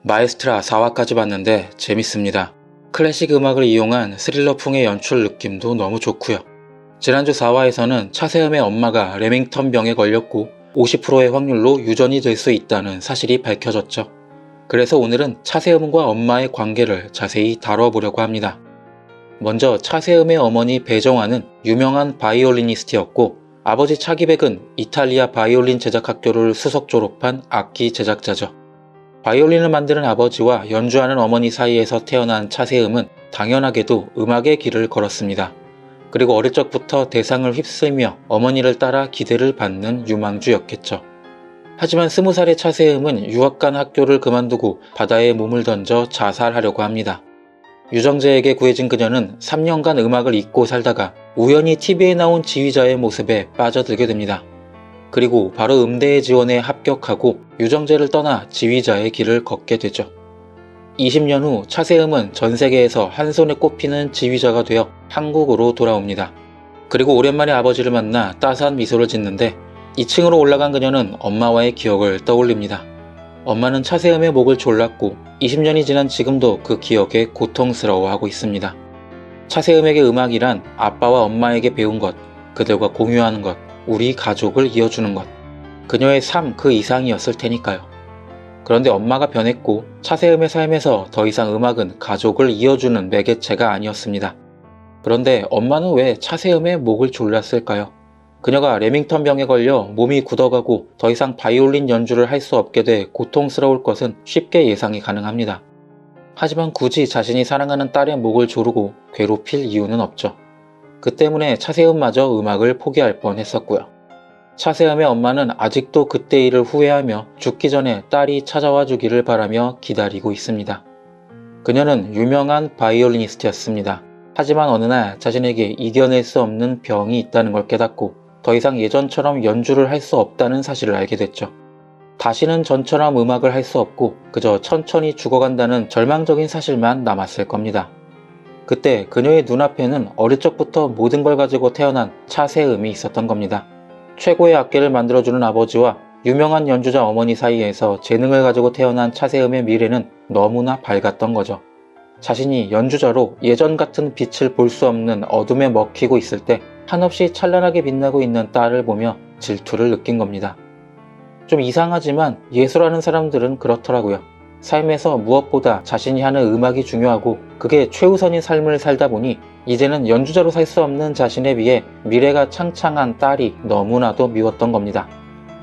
마에스트라 4화까지 봤는데 재밌습니다. 클래식 음악을 이용한 스릴러풍의 연출 느낌도 너무 좋고요. 지난주 4화에서는 차세음의 엄마가 레밍턴 병에 걸렸고 50%의 확률로 유전이 될 수 있다는 사실이 밝혀졌죠. 그래서 오늘은 차세음과 엄마의 관계를 자세히 다뤄보려고 합니다. 먼저 차세음의 어머니 배정화는 유명한 바이올리니스트였고 아버지 차기백은 이탈리아 바이올린 제작학교를 수석 졸업한 악기 제작자죠. 바이올린을 만드는 아버지와 연주하는 어머니 사이에서 태어난 차세음은 당연하게도 음악의 길을 걸었습니다. 그리고 어릴 적부터 대상을 휩쓸며 어머니를 따라 기대를 받는 유망주였겠죠. 하지만 20살의 차세음은 유학 간 학교를 그만두고 바다에 몸을 던져 자살하려고 합니다. 유정재에게 구해진 그녀는 3년간 음악을 잊고 살다가 우연히 TV에 나온 지휘자의 모습에 빠져들게 됩니다. 그리고 바로 음대에 지원에 합격하고 유정재를 떠나 지휘자의 길을 걷게 되죠. 20년 후 차세음은 전 세계에서 한 손에 꼽히는 지휘자가 되어 한국으로 돌아옵니다. 그리고 오랜만에 아버지를 만나 따스한 미소를 짓는데 2층으로 올라간 그녀는 엄마와의 기억을 떠올립니다. 엄마는 차세음의 목을 졸랐고 20년이 지난 지금도 그 기억에 고통스러워하고 있습니다. 차세음에게 음악이란 아빠와 엄마에게 배운 것, 그들과 공유하는 것, 우리 가족을 이어주는 것, 그녀의 삶 그 이상이었을 테니까요. 그런데 엄마가 변했고 차세음의 삶에서 더 이상 음악은 가족을 이어주는 매개체가 아니었습니다. 그런데 엄마는 왜 차세음의 목을 졸랐을까요? 그녀가 레밍턴 병에 걸려 몸이 굳어가고 더 이상 바이올린 연주를 할 수 없게 돼 고통스러울 것은 쉽게 예상이 가능합니다. 하지만 굳이 자신이 사랑하는 딸의 목을 조르고 괴롭힐 이유는 없죠. 그 때문에 차세음마저 음악을 포기할 뻔했었고요. 차세음의 엄마는 아직도 그때 일을 후회하며 죽기 전에 딸이 찾아와 주기를 바라며 기다리고 있습니다. 그녀는 유명한 바이올리니스트였습니다. 하지만 어느 날 자신에게 이겨낼 수 없는 병이 있다는 걸 깨닫고 더 이상 예전처럼 연주를 할 수 없다는 사실을 알게 됐죠. 다시는 전처럼 음악을 할 수 없고 그저 천천히 죽어간다는 절망적인 사실만 남았을 겁니다. 그때 그녀의 눈앞에는 어릴 적부터 모든 걸 가지고 태어난 차세음이 있었던 겁니다. 최고의 악기를 만들어주는 아버지와 유명한 연주자 어머니 사이에서 재능을 가지고 태어난 차세음의 미래는 너무나 밝았던 거죠. 자신이 연주자로 예전 같은 빛을 볼 수 없는 어둠에 먹히고 있을 때 한없이 찬란하게 빛나고 있는 딸을 보며 질투를 느낀 겁니다. 좀 이상하지만 예술하는 사람들은 그렇더라고요. 삶에서 무엇보다 자신이 하는 음악이 중요하고 그게 최우선인 삶을 살다 보니 이제는 연주자로 살 수 없는 자신에 비해 미래가 창창한 딸이 너무나도 미웠던 겁니다.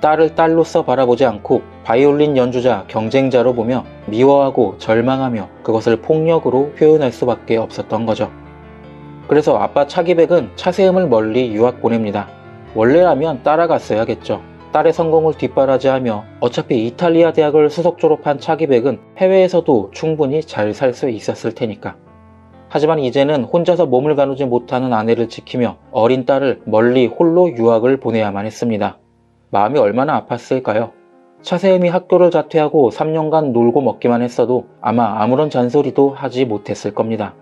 딸을 딸로서 바라보지 않고 바이올린 연주자 경쟁자로 보며 미워하고 절망하며 그것을 폭력으로 표현할 수밖에 없었던 거죠. 그래서 아빠 차기백은 차세음을 멀리 유학 보냅니다. 원래라면 따라갔어야겠죠. 딸의 성공을 뒷바라지하며 어차피 이탈리아 대학을 수석 졸업한 차기백은 해외에서도 충분히 잘 살 수 있었을 테니까. 하지만 이제는 혼자서 몸을 가누지 못하는 아내를 지키며 어린 딸을 멀리 홀로 유학을 보내야만 했습니다. 마음이 얼마나 아팠을까요? 차세음이 학교를 자퇴하고 3년간 놀고 먹기만 했어도 아마 아무런 잔소리도 하지 못했을 겁니다.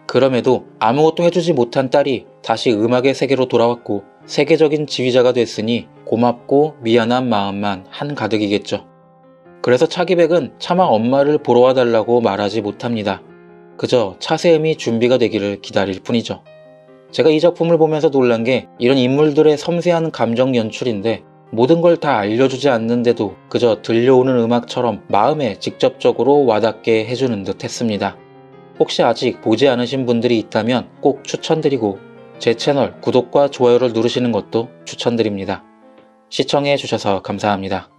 그럼에도 아무것도 해주지 못한 딸이 다시 음악의 세계로 돌아왔고 세계적인 지휘자가 됐으니 고맙고 미안한 마음만 한가득이겠죠. 그래서 차기백은 차마 엄마를 보러 와달라고 말하지 못합니다. 그저 차세음이 준비가 되기를 기다릴 뿐이죠. 제가 이 작품을 보면서 놀란 게 이런 인물들의 섬세한 감정 연출인데 모든 걸 다 알려주지 않는데도 그저 들려오는 음악처럼 마음에 직접적으로 와닿게 해주는 듯 했습니다. 혹시 아직 보지 않으신 분들이 있다면 꼭 추천드리고 제 채널 구독과 좋아요를 누르시는 것도 추천드립니다. 시청해 주셔서 감사합니다.